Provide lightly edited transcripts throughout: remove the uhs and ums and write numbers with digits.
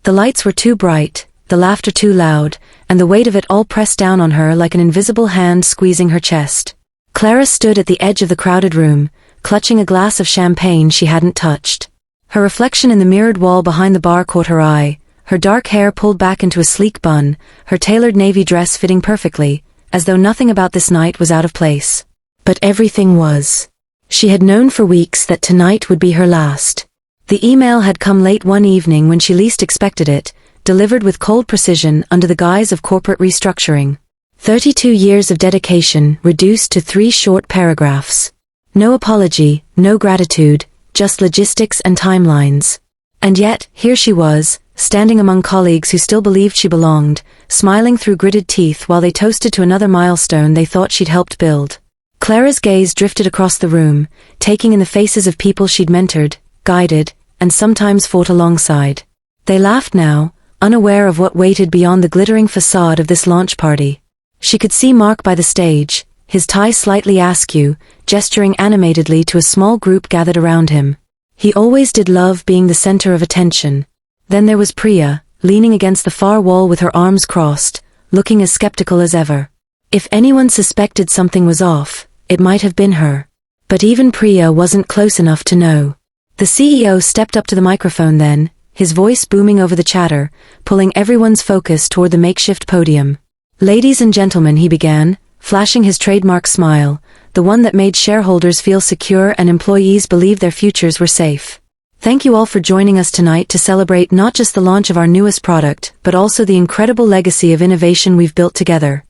The lights were too bright, the laughter too loud, and the weight of it all pressed down on her like an invisible hand squeezing her chest. Clara stood at the edge of the crowded room, clutching a glass of champagne she hadn't touched. Her reflection in the mirrored wall behind the bar caught her eye, her dark hair pulled back into a sleek bun, her tailored navy dress fitting perfectly, as though nothing about this night was out of place. But everything was. She had known for weeks that tonight would be her last. The email had come late one evening when she least expected it, delivered with cold precision under the guise of corporate restructuring. 32 years of dedication reduced to 3 short paragraphs. No apology, no gratitude, just logistics and timelines. And yet, here she was, standing among colleagues who still believed she belonged, smiling through gritted teeth while they toasted to another milestone they thought she'd helped build. Clara's gaze drifted across the room, taking in the faces of people she'd mentored, guided, and sometimes fought alongside. They laughed now, unaware of what waited beyond the glittering facade of this launch party. She could see Mark by the stage, his tie slightly askew, gesturing animatedly to a small group gathered around him. He always did love being the center of attention. Then there was Priya, leaning against the far wall with her arms crossed, looking as skeptical as ever. If anyone suspected something was off, it might have been her. But even Priya wasn't close enough to know. The CEO stepped up to the microphone then, his voice booming over the chatter, pulling everyone's focus toward the makeshift podium. "Ladies and gentlemen," he began, flashing his trademark smile, the one that made shareholders feel secure and employees believe their futures were safe. "Thank you all for joining us tonight to celebrate not just the launch of our newest product, but also the incredible legacy of innovation we've built together."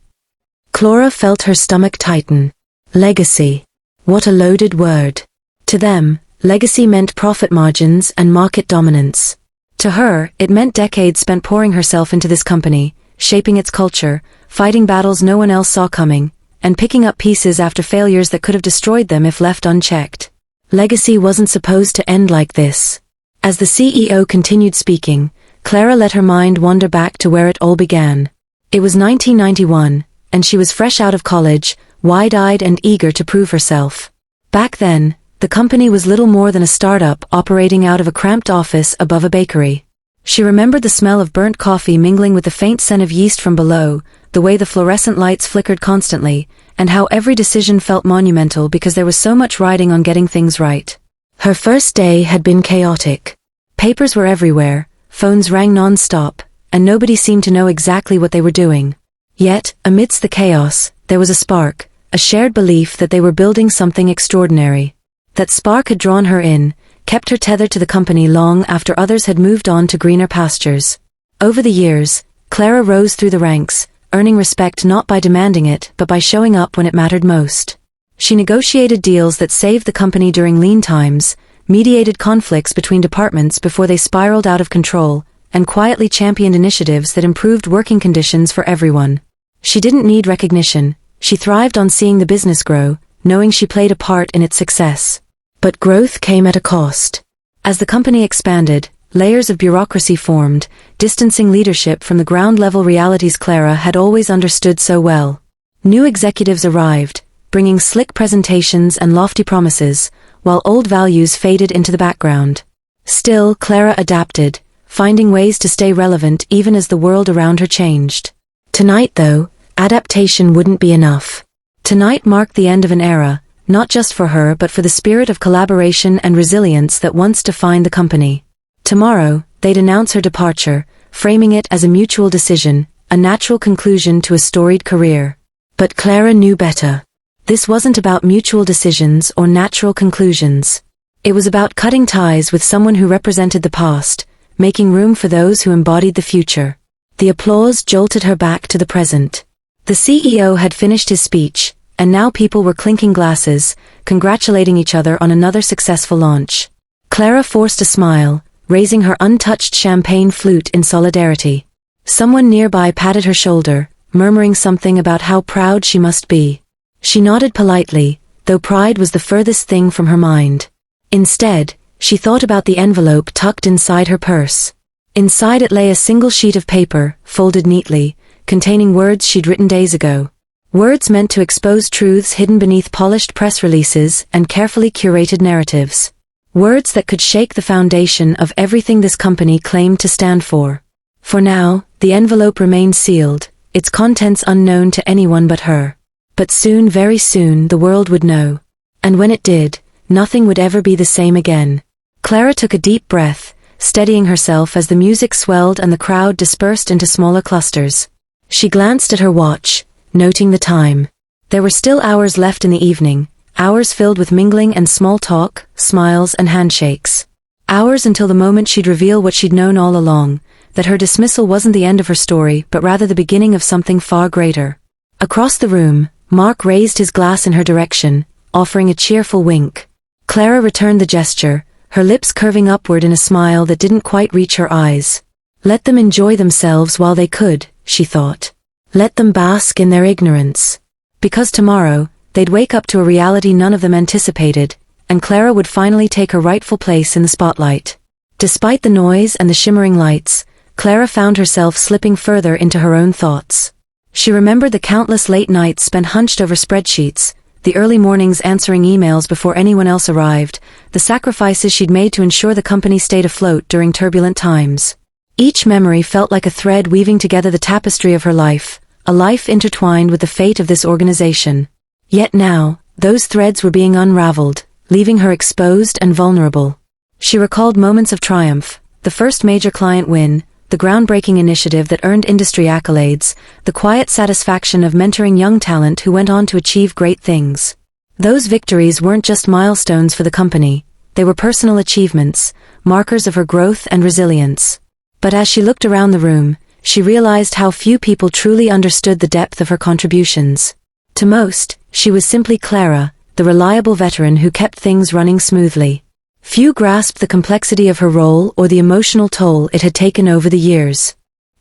Clara felt her stomach tighten. Legacy. What a loaded word. To them, legacy meant profit margins and market dominance. To her, it meant decades spent pouring herself into this company, shaping its culture, fighting battles no one else saw coming, and picking up pieces after failures that could have destroyed them if left unchecked. Legacy wasn't supposed to end like this. As the CEO continued speaking, Clara let her mind wander back to where it all began. It was 1991, and she was fresh out of college, wide-eyed and eager to prove herself. Back then, the company was little more than a startup operating out of a cramped office above a bakery. She remembered the smell of burnt coffee mingling with the faint scent of yeast from below, the way the fluorescent lights flickered constantly, and how every decision felt monumental because there was so much riding on getting things right. Her first day had been chaotic. Papers were everywhere, phones rang non-stop, and nobody seemed to know exactly what they were doing. Yet, amidst the chaos, there was a spark, a shared belief that they were building something extraordinary. That spark had drawn her in, kept her tethered to the company long after others had moved on to greener pastures. Over the years, Clara rose through the ranks, earning respect not by demanding it but by showing up when it mattered most. She negotiated deals that saved the company during lean times, mediated conflicts between departments before they spiraled out of control, and quietly championed initiatives that improved working conditions for everyone. She didn't need recognition, she thrived on seeing the business grow, knowing she played a part in its success. But growth came at a cost. As the company expanded, layers of bureaucracy formed, distancing leadership from the ground-level realities Clara had always understood so well. New executives arrived, bringing slick presentations and lofty promises, while old values faded into the background. Still, Clara adapted, finding ways to stay relevant even as the world around her changed. Tonight, though, adaptation wouldn't be enough. Tonight marked the end of an era, not just for her but for the spirit of collaboration and resilience that once defined the company. Tomorrow, they'd announce her departure, framing it as a mutual decision, a natural conclusion to a storied career. But Clara knew better. This wasn't about mutual decisions or natural conclusions. It was about cutting ties with someone who represented the past, making room for those who embodied the future. The applause jolted her back to the present. The CEO had finished his speech, and now people were clinking glasses, congratulating each other on another successful launch. Clara forced a smile, raising her untouched champagne flute in solidarity. Someone nearby patted her shoulder, murmuring something about how proud she must be. She nodded politely, though pride was the furthest thing from her mind. Instead, she thought about the envelope tucked inside her purse. Inside it lay a single sheet of paper, folded neatly, containing words she'd written days ago. Words meant to expose truths hidden beneath polished press releases and carefully curated narratives. Words that could shake the foundation of everything this company claimed to stand for. For now, the envelope remained sealed, its contents unknown to anyone but her. But soon, very soon, the world would know. And when it did, nothing would ever be the same again. Clara took a deep breath, steadying herself as the music swelled and the crowd dispersed into smaller clusters. She glanced at her watch, noting the time. There were still hours left in the evening, hours filled with mingling and small talk, smiles and handshakes. Hours until the moment she'd reveal what she'd known all along, that her dismissal wasn't the end of her story but rather the beginning of something far greater. Across the room, Mark raised his glass in her direction, offering a cheerful wink. Clara returned the gesture, her lips curving upward in a smile that didn't quite reach her eyes. Let them enjoy themselves while they could, she thought. Let them bask in their ignorance. Because tomorrow, they'd wake up to a reality none of them anticipated, and Clara would finally take her rightful place in the spotlight. Despite the noise and the shimmering lights, Clara found herself slipping further into her own thoughts. She remembered the countless late nights spent hunched over spreadsheets, the early mornings answering emails before anyone else arrived, the sacrifices she'd made to ensure the company stayed afloat during turbulent times. Each memory felt like a thread weaving together the tapestry of her life, a life intertwined with the fate of this organization. Yet now, those threads were being unraveled, leaving her exposed and vulnerable. She recalled moments of triumph, the first major client win, the groundbreaking initiative that earned industry accolades, the quiet satisfaction of mentoring young talent who went on to achieve great things. Those victories weren't just milestones for the company, they were personal achievements, markers of her growth and resilience. But as she looked around the room, she realized how few people truly understood the depth of her contributions. To most, she was simply Clara, the reliable veteran who kept things running smoothly. Few grasped the complexity of her role or the emotional toll it had taken over the years.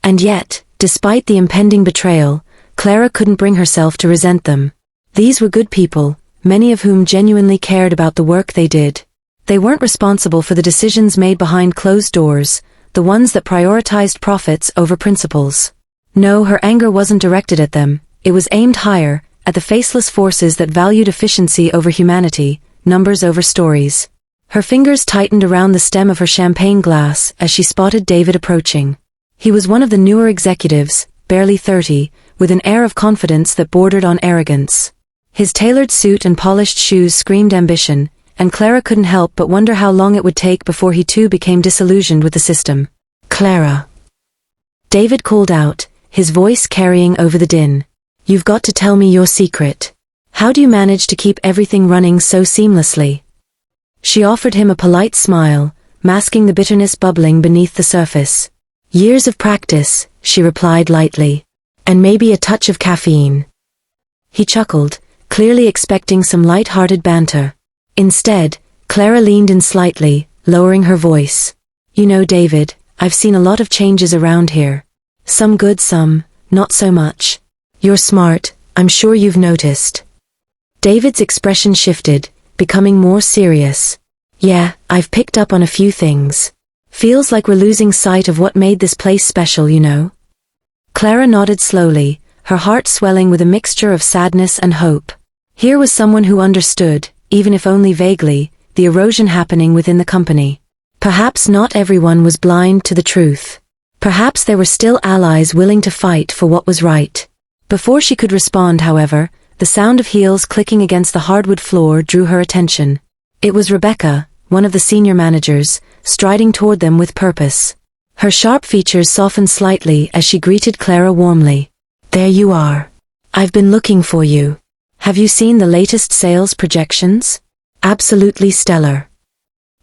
And yet, despite the impending betrayal, Clara couldn't bring herself to resent them. These were good people, many of whom genuinely cared about the work they did. They weren't responsible for the decisions made behind closed doors, the ones that prioritized profits over principles. No, her anger wasn't directed at them, it was aimed higher, at the faceless forces that valued efficiency over humanity, numbers over stories. Her fingers tightened around the stem of her champagne glass as she spotted David approaching. He was one of the newer executives, barely 30, with an air of confidence that bordered on arrogance. His tailored suit and polished shoes screamed ambition, and Clara couldn't help but wonder how long it would take before he too became disillusioned with the system. "Clara," David called out, his voice carrying over the din. "You've got to tell me your secret. How do you manage to keep everything running so seamlessly?" She offered him a polite smile, masking the bitterness bubbling beneath the surface. "Years of practice," she replied lightly. "And maybe a touch of caffeine." He chuckled, clearly expecting some light-hearted banter. Instead, Clara leaned in slightly, lowering her voice. "You know, David, I've seen a lot of changes around here. Some good, some, not so much. You're smart, I'm sure you've noticed." David's expression shifted, becoming more serious. "Yeah, I've picked up on a few things. Feels like we're losing sight of what made this place special, you know." Clara nodded slowly, her heart swelling with a mixture of sadness and hope. Here was someone who understood, even if only vaguely, the erosion happening within the company. Perhaps not everyone was blind to the truth. Perhaps there were still allies willing to fight for what was right. Before she could respond, however, the sound of heels clicking against the hardwood floor drew her attention. It was Rebecca, one of the senior managers, striding toward them with purpose. Her sharp features softened slightly as she greeted Clara warmly. "There you are. I've been looking for you. Have you seen the latest sales projections? Absolutely stellar."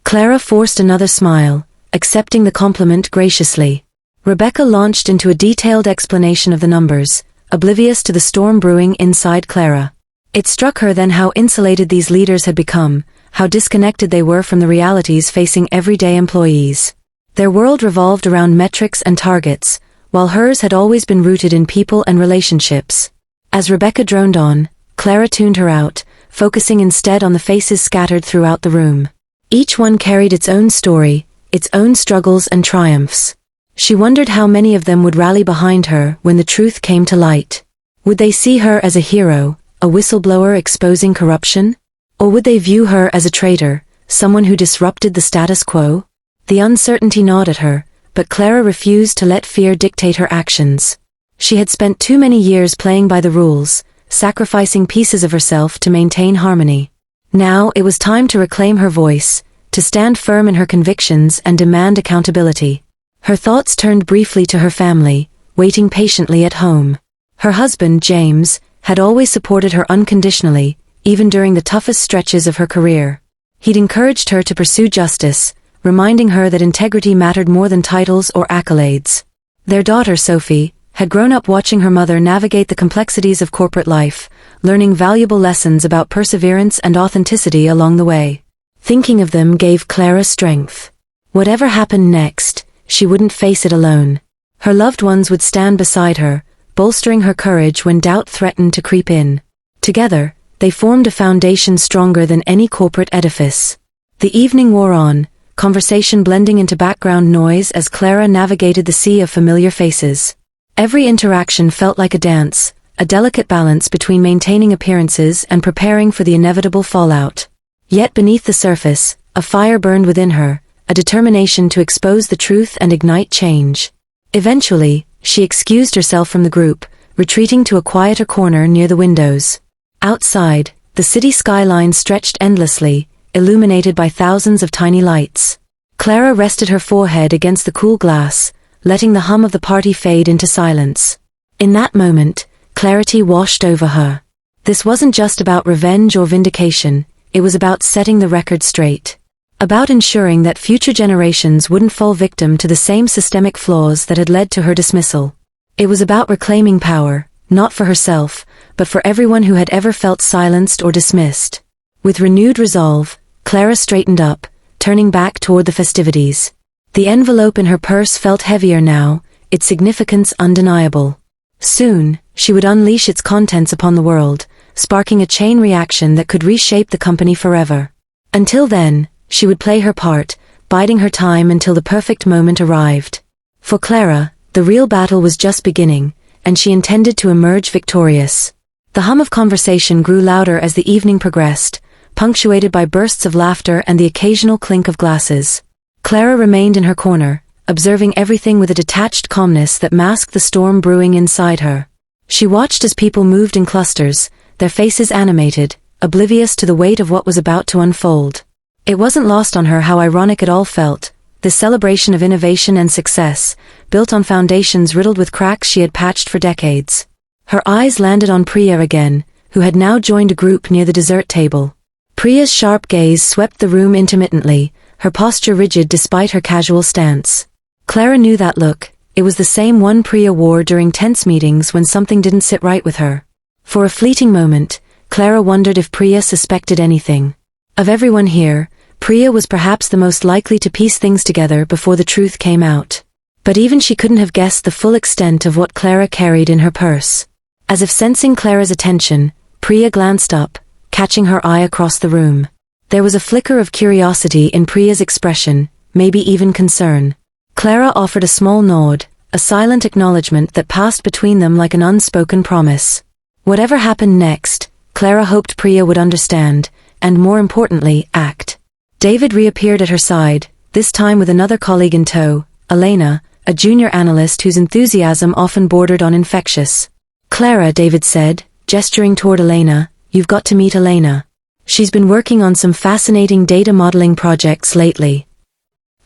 Clara forced another smile, accepting the compliment graciously. Rebecca launched into a detailed explanation of the numbers, oblivious to the storm brewing inside Clara. It struck her then how insulated these leaders had become, how disconnected they were from the realities facing everyday employees. Their world revolved around metrics and targets, while hers had always been rooted in people and relationships. As Rebecca droned on, Clara tuned her out, focusing instead on the faces scattered throughout the room. Each one carried its own story, its own struggles and triumphs. She wondered how many of them would rally behind her when the truth came to light. Would they see her as a hero, a whistleblower exposing corruption? Or would they view her as a traitor, someone who disrupted the status quo? The uncertainty gnawed at her, but Clara refused to let fear dictate her actions. She had spent too many years playing by the rules, sacrificing pieces of herself to maintain harmony. Now it was time to reclaim her voice, to stand firm in her convictions and demand accountability. Her thoughts turned briefly to her family, waiting patiently at home. Her husband, James, had always supported her unconditionally, even during the toughest stretches of her career. He'd encouraged her to pursue justice, reminding her that integrity mattered more than titles or accolades. Their daughter, Sophie, had grown up watching her mother navigate the complexities of corporate life, learning valuable lessons about perseverance and authenticity along the way. Thinking of them gave Clara strength. Whatever happened next, she wouldn't face it alone. Her loved ones would stand beside her, bolstering her courage when doubt threatened to creep in. Together, they formed a foundation stronger than any corporate edifice. The evening wore on, conversation blending into background noise as Clara navigated the sea of familiar faces. Every interaction felt like a dance, a delicate balance between maintaining appearances and preparing for the inevitable fallout. Yet beneath the surface, a fire burned within her, a determination to expose the truth and ignite change. Eventually, she excused herself from the group, retreating to a quieter corner near the windows. Outside, the city skyline stretched endlessly, illuminated by thousands of tiny lights. Clara rested her forehead against the cool glass, letting the hum of the party fade into silence. In that moment, clarity washed over her. This wasn't just about revenge or vindication, it was about setting the record straight. About ensuring that future generations wouldn't fall victim to the same systemic flaws that had led to her dismissal. It was about reclaiming power, not for herself, but for everyone who had ever felt silenced or dismissed. With renewed resolve, Clara straightened up, turning back toward the festivities. The envelope in her purse felt heavier now, its significance undeniable. Soon, she would unleash its contents upon the world, sparking a chain reaction that could reshape the company forever. Until then, she would play her part, biding her time until the perfect moment arrived. For Clara, the real battle was just beginning, and she intended to emerge victorious. The hum of conversation grew louder as the evening progressed, punctuated by bursts of laughter and the occasional clink of glasses. Clara remained in her corner, observing everything with a detached calmness that masked the storm brewing inside her. She watched as people moved in clusters, their faces animated, oblivious to the weight of what was about to unfold. It wasn't lost on her how ironic it all felt, this celebration of innovation and success, built on foundations riddled with cracks she had patched for decades. Her eyes landed on Priya again, who had now joined a group near the dessert table. Priya's sharp gaze swept the room intermittently, her posture rigid despite her casual stance. Clara knew that look, it was the same one Priya wore during tense meetings when something didn't sit right with her. For a fleeting moment, Clara wondered if Priya suspected anything. Of everyone here, Priya was perhaps the most likely to piece things together before the truth came out. But even she couldn't have guessed the full extent of what Clara carried in her purse. As if sensing Clara's attention, Priya glanced up, catching her eye across the room. There was a flicker of curiosity in Priya's expression, maybe even concern. Clara offered a small nod, a silent acknowledgement that passed between them like an unspoken promise. Whatever happened next, Clara hoped Priya would understand, and more importantly, act. David reappeared at her side, this time with another colleague in tow, Elena, a junior analyst whose enthusiasm often bordered on infectious. "Clara," David said, gesturing toward Elena, "you've got to meet Elena. She's been working on some fascinating data modeling projects lately."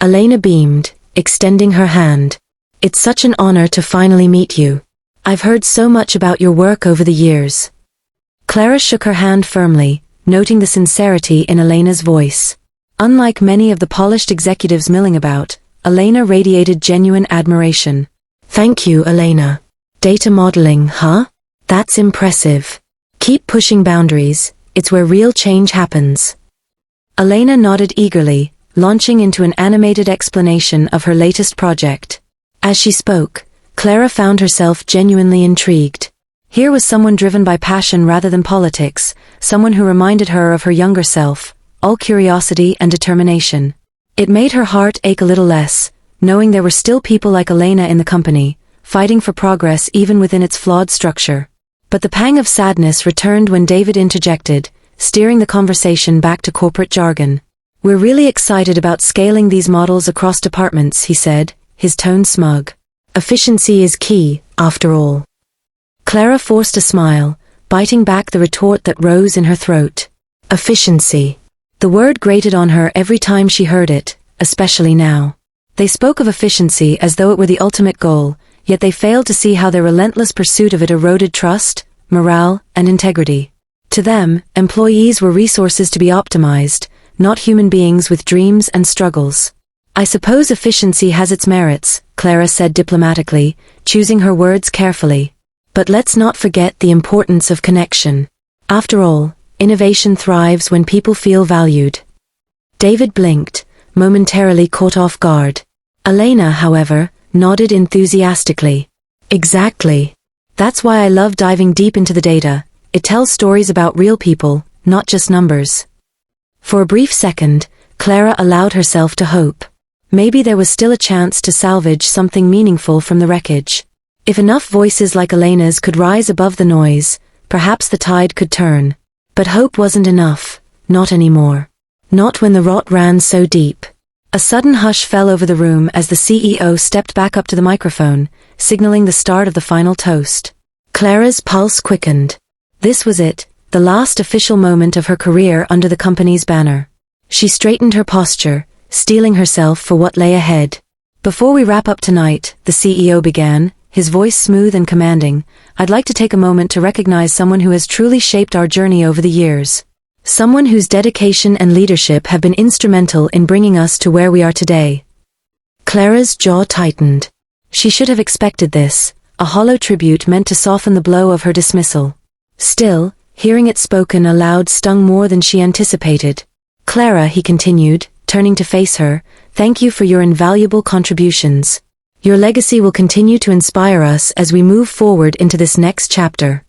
Elena beamed, extending her hand. "It's such an honor to finally meet you. I've heard so much about your work over the years." Clara shook her hand firmly, noting the sincerity in Elena's voice. Unlike many of the polished executives milling about, Elena radiated genuine admiration. "Thank you, Elena. Data modeling, huh? That's impressive. Keep pushing boundaries, it's where real change happens." Elena nodded eagerly, launching into an animated explanation of her latest project. As she spoke, Clara found herself genuinely intrigued. Here was someone driven by passion rather than politics, someone who reminded her of her younger self, all curiosity and determination. It made her heart ache a little less, knowing there were still people like Elena in the company, fighting for progress even within its flawed structure. But the pang of sadness returned when David interjected, steering the conversation back to corporate jargon. "We're really excited about scaling these models across departments," he said, his tone smug. Efficiency is key, after all. Clara forced a smile, biting back the retort that rose in her throat. Efficiency. The word grated on her every time she heard it, especially now. They spoke of efficiency as though it were the ultimate goal, yet they failed to see how their relentless pursuit of it eroded trust, morale, and integrity. To them, employees were resources to be optimized, not human beings with dreams and struggles. I suppose efficiency has its merits, Clara said diplomatically, choosing her words carefully. But let's not forget the importance of connection. After all, innovation thrives when people feel valued. David blinked, momentarily caught off guard. Elena, however, nodded enthusiastically. Exactly. That's why I love diving deep into the data. It tells stories about real people, not just numbers. For a brief second, Clara allowed herself to hope. Maybe there was still a chance to salvage something meaningful from the wreckage. If enough voices like Elena's could rise above the noise, perhaps the tide could turn. But hope wasn't enough, not anymore. Not when the rot ran so deep. A sudden hush fell over the room as the CEO stepped back up to the microphone, signaling the start of the final toast. Clara's pulse quickened. This was it, the last official moment of her career under the company's banner. She straightened her posture, steeling herself for what lay ahead. Before we wrap up tonight, the CEO began, his voice smooth and commanding, I'd like to take a moment to recognize someone who has truly shaped our journey over the years. Someone whose dedication and leadership have been instrumental in bringing us to where we are today. Clara's jaw tightened. She should have expected this, a hollow tribute meant to soften the blow of her dismissal. Still, hearing it spoken aloud stung more than she anticipated. Clara, he continued, turning to face her, thank you for your invaluable contributions. Your legacy will continue to inspire us as we move forward into this next chapter.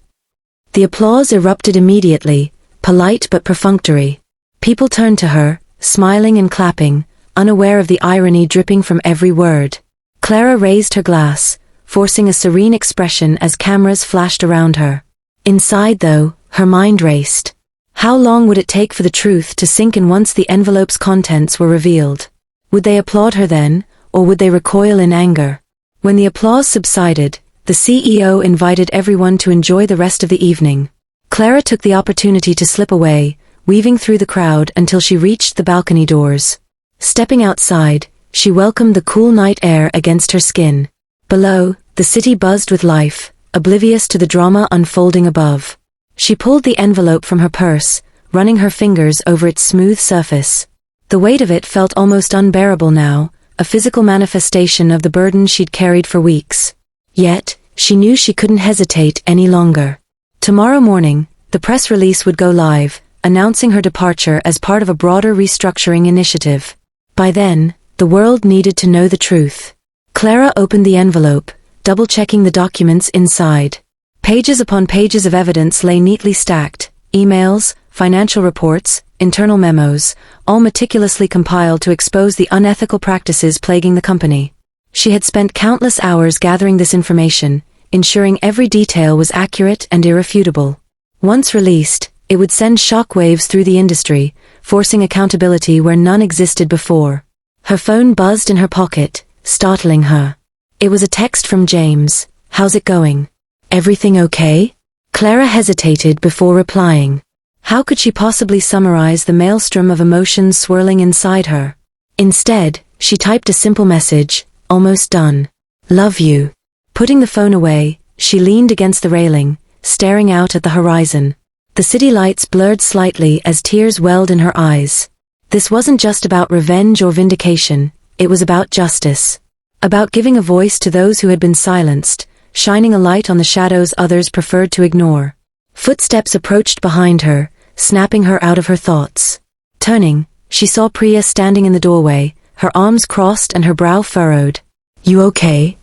The applause erupted immediately, polite but perfunctory. People turned to her, smiling and clapping, unaware of the irony dripping from every word. Clara raised her glass, forcing a serene expression as cameras flashed around her. Inside, though, her mind raced. How long would it take for the truth to sink in once the envelope's contents were revealed? Would they applaud her then, or would they recoil in anger? When the applause subsided, the CEO invited everyone to enjoy the rest of the evening. Clara took the opportunity to slip away, weaving through the crowd until she reached the balcony doors. Stepping outside, she welcomed the cool night air against her skin. Below, the city buzzed with life, oblivious to the drama unfolding above. She pulled the envelope from her purse, running her fingers over its smooth surface. The weight of it felt almost unbearable now, a physical manifestation of the burden she'd carried for weeks. Yet, she knew she couldn't hesitate any longer. Tomorrow morning, the press release would go live, announcing her departure as part of a broader restructuring initiative. By then, the world needed to know the truth. Clara opened the envelope, double-checking the documents inside. Pages upon pages of evidence lay neatly stacked, emails, financial reports, internal memos, all meticulously compiled to expose the unethical practices plaguing the company. She had spent countless hours gathering this information, ensuring every detail was accurate and irrefutable. Once released, it would send shockwaves through the industry, forcing accountability where none existed before. Her phone buzzed in her pocket, startling her. It was a text from James. How's it going? Everything okay? Clara hesitated before replying. How could she possibly summarize the maelstrom of emotions swirling inside her? Instead, she typed a simple message, almost done. Love you. Putting the phone away, she leaned against the railing, staring out at the horizon. The city lights blurred slightly as tears welled in her eyes. This wasn't just about revenge or vindication, it was about justice. About giving a voice to those who had been silenced, shining a light on the shadows others preferred to ignore. Footsteps approached behind her, snapping her out of her thoughts. Turning, she saw Priya standing in the doorway, her arms crossed and her brow furrowed. You okay?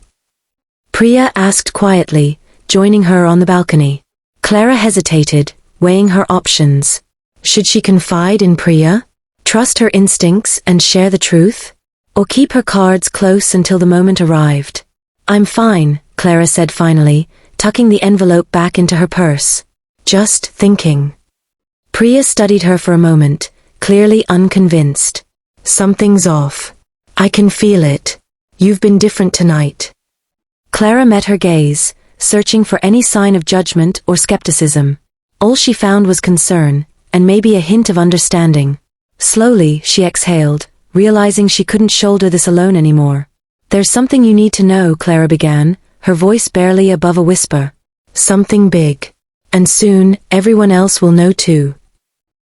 Priya asked quietly, joining her on the balcony. Clara hesitated, weighing her options. Should she confide in Priya? Trust her instincts and share the truth? Or keep her cards close until the moment arrived? I'm fine, Clara said finally, tucking the envelope back into her purse. Just thinking. Priya studied her for a moment, clearly unconvinced. Something's off. I can feel it. You've been different tonight. Clara met her gaze, searching for any sign of judgment or skepticism. All she found was concern, and maybe a hint of understanding. Slowly, she exhaled, realizing she couldn't shoulder this alone anymore. There's something you need to know, Clara began, her voice barely above a whisper. Something big. And soon, everyone else will know too.